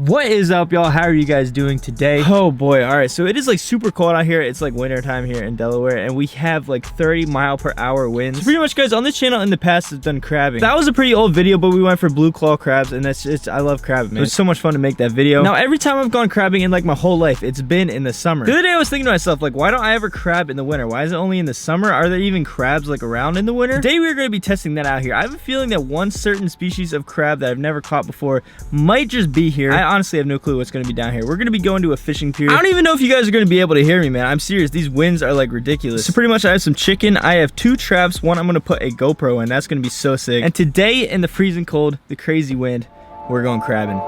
What is up, y'all? How are you guys doing today? Oh boy. All right, so it is like super cold out here. It's like winter time here in Delaware, and we have like 30-mile-per-hour winds. So pretty much, guys, on this channel in the past have done crabbing. That was a pretty old video, but we went for blue claw crabs, and that's just, I love crabbing, man. It was so much fun to make that video. Now, every time I've gone crabbing in like my whole life, it's been in the summer. The other day I was thinking to myself, like, why don't I ever crab in the winter? Why is it only in the summer? Are there even crabs like around in the winter? Today we're going to be testing that out here. I have a feeling that one certain species of crab that I've never caught before might just be here. I honestly have no clue what's going to be down here. We're going to be going to a fishing pier. I don't even know if you guys are going to be able to hear me, man. I'm serious. These winds are like ridiculous. So pretty much I have some chicken. I have 2 traps. One I'm going to put a GoPro in. That's going to be so sick. And today in the freezing cold, the crazy wind, we're going crabbing.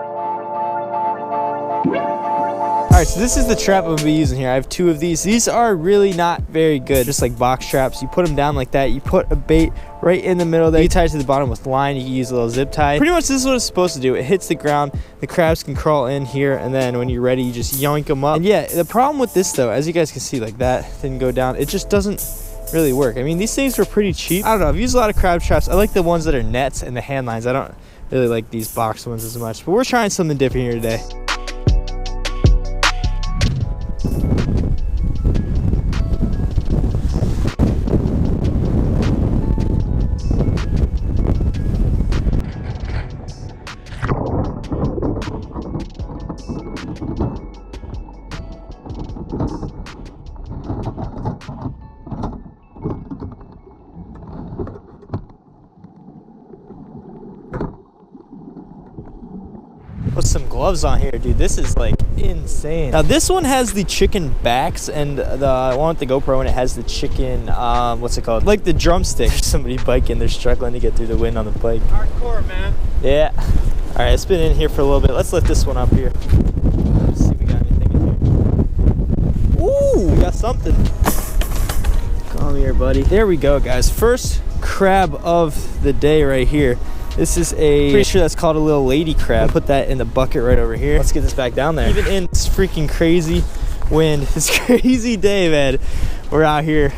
All right, so this is the trap I'm gonna be using here. I have 2 of these. These are really not very good, just like box traps. You put them down like that. You put a bait right in the middle there. You tie it to the bottom with line. You can use a little zip tie. Pretty much this is what it's supposed to do. It hits the ground. The crabs can crawl in here, and then when you're ready, you just yoink them up. And yeah, the problem with this though, as you guys can see, like that didn't go down. It just doesn't really work. I mean, these things were pretty cheap. I don't know. I've used a lot of crab traps. I like the ones that are nets and the hand lines. I don't really like these box ones as much, but we're trying something different here today. Put some gloves on here, dude. This is like insane. Now this one has the chicken backs, and the one with the GoPro, and it has the chicken what's it called, like the drumstick. There's somebody biking. They're struggling to get through the wind on the bike. Hardcore, man. Yeah. All right, it's been in here for a little bit. Let's lift this one up here. Let's see if we got anything in here. Ooh, we got something. Come here, buddy. There we go, guys. First crab of the day right here. This is pretty sure that's called a little lady crab. Put that in the bucket right over here. Let's get this back down there. Even in this freaking crazy wind, this crazy day, man, we're out here.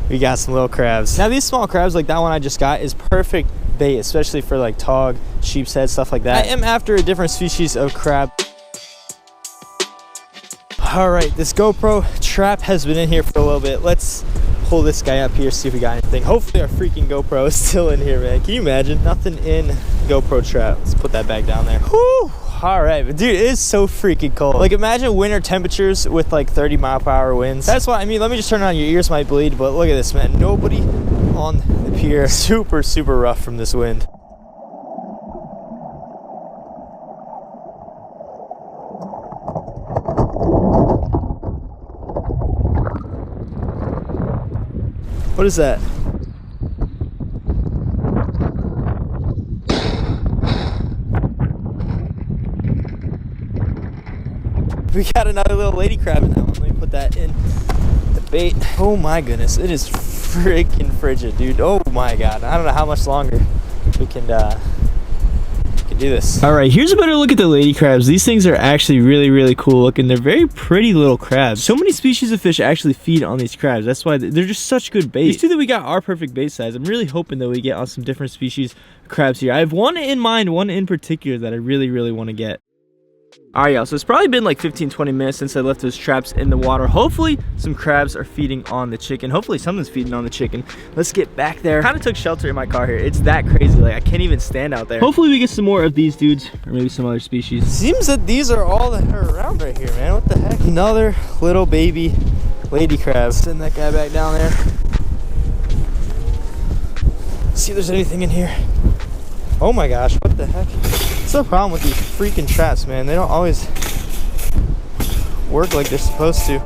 We got some little crabs. Now these small crabs, like that one I just got, is perfect bait, especially for like tog, sheep's head, stuff like that. I am after a different species of crab. All right, this GoPro trap has been in here for a little bit. Let's pull this guy up here, see if we got anything. Hopefully our freaking GoPro is still in here, man. Can you imagine? Nothing in GoPro trap. Let's put that back down there. Whew. All right, but dude, it is so freaking cold. Like imagine winter temperatures with like 30-mile-per-hour winds. That's why, I mean, let me just turn it on. Your ears might bleed, but look at this, man. Nobody on the pier. Super, super rough from this wind. What is that? We got another little lady crab in that one. Let me put that in the bait. Oh my goodness, it is freaking frigid, dude. Oh my god, I don't know how much longer we can do this. All right, here's a better look at the lady crabs. These things are actually really, really cool looking. They're very pretty little crabs. So many species of fish actually feed on these crabs. That's why they're just such good bait. These 2 that we got are perfect bait size. I'm really hoping that we get on some different species of crabs here. I have one in mind, one in particular that I really, really want to get. All right, y'all, so it's probably been like 15-20 minutes since I left those traps in the water. Hopefully some crabs are feeding on the chicken. Hopefully something's feeding on the chicken. Let's get back there. Kind of took shelter in my car here. It's that crazy, like I can't even stand out there. Hopefully we get some more of these dudes, or maybe some other species. Seems that these are all that are around right here, man. What the heck? Another little baby lady crab. Send that guy back down there. See if there's anything in here. Oh my gosh, what the heck? What's the problem with these freaking traps, man? They don't always work like they're supposed to.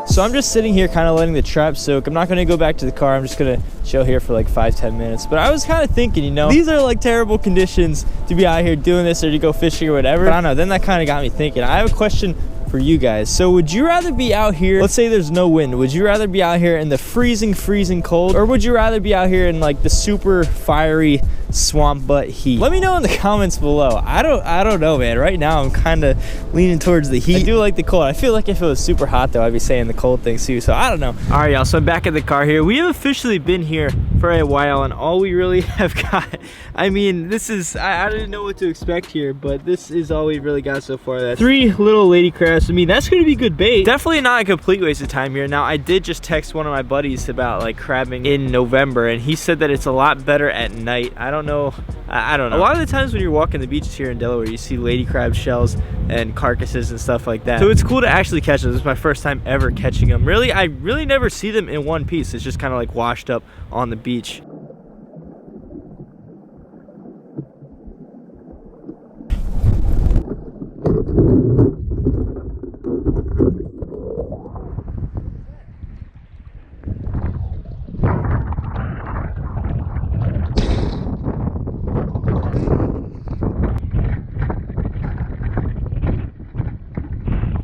So I'm just sitting here kind of letting the trap soak. I'm not going to go back to the car. I'm just going to chill here for like 5-10 minutes. But I was kind of thinking, you know, these are like terrible conditions to be out here doing this or to go fishing or whatever. But I don't know. Then that kind of got me thinking. I have a question for you guys. So would you rather be out here, let's say there's no wind, would you rather be out here in the freezing cold, or would you rather be out here in like the super fiery swamp butt heat? Let me know in the comments below. I don't know, man. Right now I'm kind of leaning towards the heat. I do like the cold. I feel like if it was super hot though, I'd be saying the cold thing too. So I don't know. All right, y'all, so I'm back at the car here. We have officially been here for a while, and all we really have got, I mean, this is, I didn't know what to expect here, but this is all we really got so far. That's 3 little lady crabs. I mean, that's going to be good bait. Definitely not a complete waste of time here. Now, I did just text one of my buddies about like crabbing in November, and he said that it's a lot better at night. I don't know. I don't know. A lot of the times when you're walking the beaches here in Delaware, you see lady crab shells and carcasses and stuff like that. So it's cool to actually catch them. This is my first time ever catching them. Really, I really never see them in one piece. It's just kind of like washed up on the beach.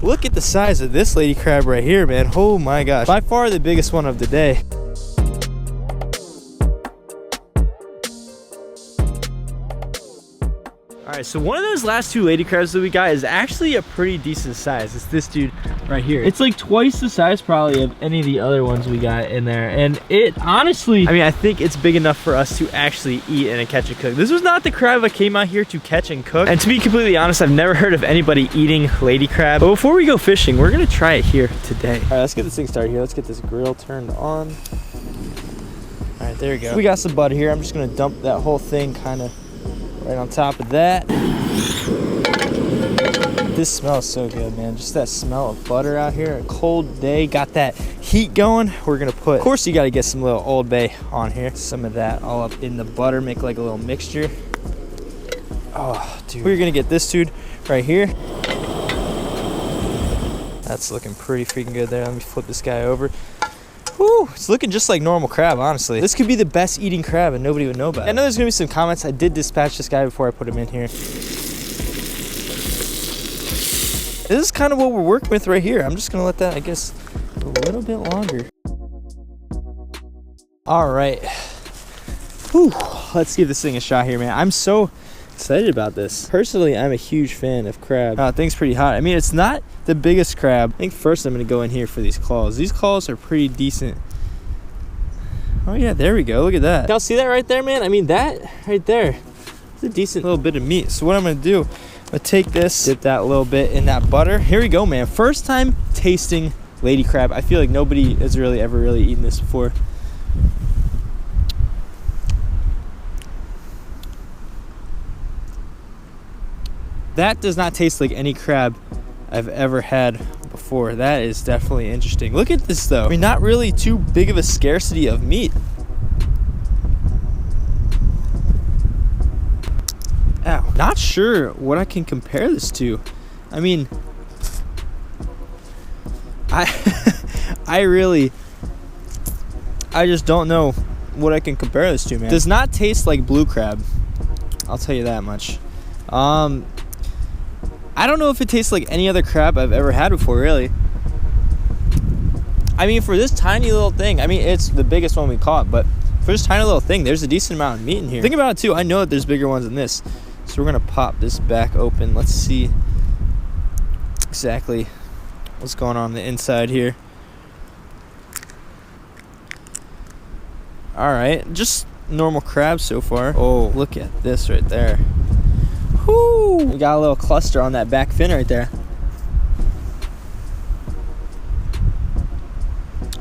Look at the size of this lady crab right here, man. Oh my gosh. By far the biggest one of the day. All right, so one of those last 2 lady crabs that we got is actually a pretty decent size. It's this dude right here. It's like twice the size probably of any of the other ones we got in there. And it honestly, I mean, I think it's big enough for us to actually eat and catch and cook. This was not the crab I came out here to catch and cook. And to be completely honest, I've never heard of anybody eating lady crab. But before we go fishing, we're gonna try it here today. All right, let's get this thing started here. Let's get this grill turned on. All right, there we go. We got some butter here. I'm just gonna dump that whole thing kind of right on top of that. This smells so good, man. Just that smell of butter out here. A cold day, got that heat going. We're gonna put, of course you gotta get some little Old Bay on here. Some of that all up in the butter, make like a little mixture. Oh, dude. We're gonna get this dude right here. That's looking pretty freaking good there. Let me flip this guy over. Whew, it's looking just like normal crab, honestly. This could be the best eating crab and nobody would know about it. I know there's gonna be some comments. I did dispatch this guy before I put him in here. This is kind of what we're working with right here. I'm just gonna let that, I guess, a little bit longer. All right. Whew, let's give this thing a shot here, man. I'm so excited about this. Personally, I'm a huge fan of crab. Thing's pretty hot. I mean, it's not the biggest crab. I think first I'm gonna go in here for these claws. These claws are pretty decent. Oh yeah, there we go. Look at that. Y'all see that right there, man? I mean, that right there, it's a decent little bit of meat. So what I'm gonna do, I'm gonna take this, dip that a little bit in that butter. Here we go, man. First time tasting lady crab. I feel like nobody has really ever really eaten this before. That does not taste like any crab I've ever had before. That is definitely interesting. Look at this though. I mean, not really too big of a scarcity of meat. Ow. Not sure what I can compare this to. I mean, I just don't know what I can compare this to, man. Does not taste like blue crab. I'll tell you that much. I don't know if it tastes like any other crab I've ever had before, really. I mean, for this tiny little thing, I mean, it's the biggest one we caught, but for this tiny little thing, there's a decent amount of meat in here. Think about it too, I know that there's bigger ones than this. So we're gonna pop this back open. Let's see exactly what's going on the inside here. All right, just normal crab so far. Oh, look at this right there. Whoo! We got a little cluster on that back fin right there.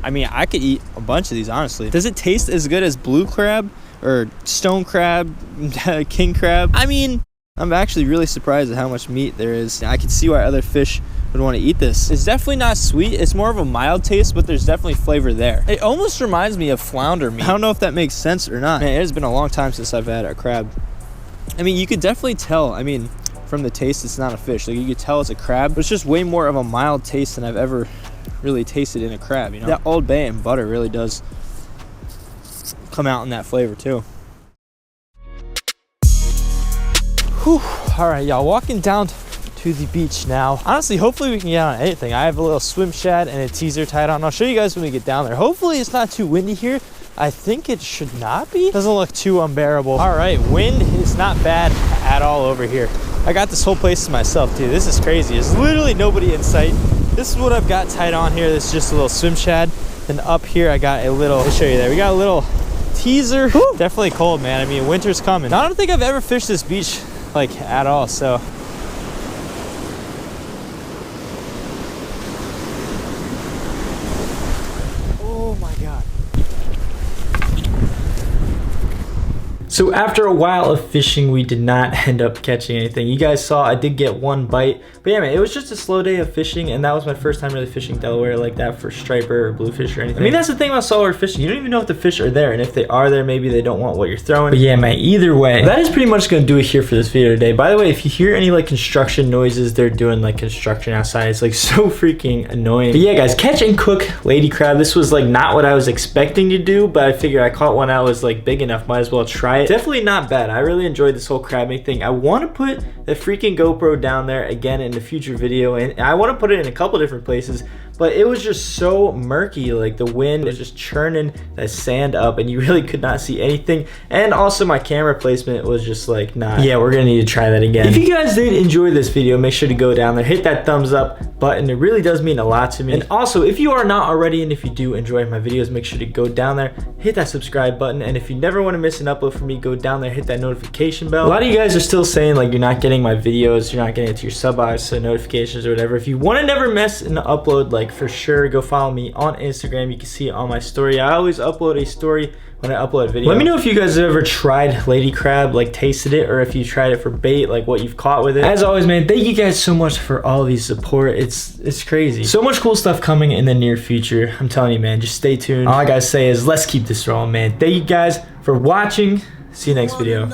I mean, I could eat a bunch of these, honestly. Does it taste as good as blue crab or stone crab, king crab? I mean, I'm actually really surprised at how much meat there is. I can see why other fish would want to eat this. It's definitely not sweet. It's more of a mild taste, but there's definitely flavor there. It almost reminds me of flounder meat. I don't know if that makes sense or not. Man, it has been a long time since I've had a crab. I mean, you could definitely tell, I mean, from the taste, it's not a fish. Like, you could tell it's a crab, but it's just way more of a mild taste than I've ever really tasted in a crab, you know? That Old Bay and butter really does come out in that flavor, too. Whew. All right, y'all, walking down to the beach now. Honestly, hopefully we can get on anything. I have a little swim shad and a teaser tied on. I'll show you guys when we get down there. Hopefully it's not too windy here. I think it should not be. Doesn't look too unbearable. All right, wind is not bad at all over here. I got this whole place to myself too. This is crazy. There's literally nobody in sight. This is what I've got tied on here. This is just a little swim shad. Then up here I got a little, I'll show you there. We got a little teaser. Woo! Definitely cold, man. I mean, winter's coming. I don't think I've ever fished this beach like at all, so. Oh my God. So after a while of fishing, we did not end up catching anything. You guys saw I did get one bite, but yeah, man, it was just a slow day of fishing, and that was my first time really fishing Delaware like that for striper or bluefish or anything. I mean, that's the thing about saltwater fishing. You don't even know if the fish are there, and if they are there, maybe they don't want what you're throwing. But yeah, man, either way, that is pretty much gonna do it here for this video today. By the way, if you hear any like construction noises, they're doing like construction outside. It's like so freaking annoying. But yeah, guys, catch and cook lady crab. This was like not what I was expecting to do, but I figured I caught one that was like big enough. Might as well try it. Definitely not bad. I really enjoyed this whole crabbing thing. I want to put the freaking GoPro down there again in a future video, and I want to put it in a couple different places, but it was just so murky. Like the wind was just churning that sand up, and you really could not see anything. And also my camera placement was just like not. Yeah, we're gonna need to try that again. If you guys did enjoy this video, make sure to go down there, hit that thumbs up button. It really does mean a lot to me. And also, if you are not already, and if you do enjoy my videos, make sure to go down there, hit that subscribe button. And if you never want to miss an upload from me, go down there, hit that notification bell. A lot of you guys are still saying like you're not getting my videos, you're not getting it to your sub box, so notifications or whatever. If you want to never miss an upload, like for sure, go follow me on Instagram. You can see it on my story. I always upload a story when I upload a video. Let me know if you guys have ever tried lady crab, like tasted it, or if you tried it for bait, like what you've caught with it. As always, man, thank you guys so much for all the support. It's crazy. So much cool stuff coming in the near future. I'm telling you, man, just stay tuned. All I gotta say is let's keep this rolling, man. Thank you guys for watching. See you next video.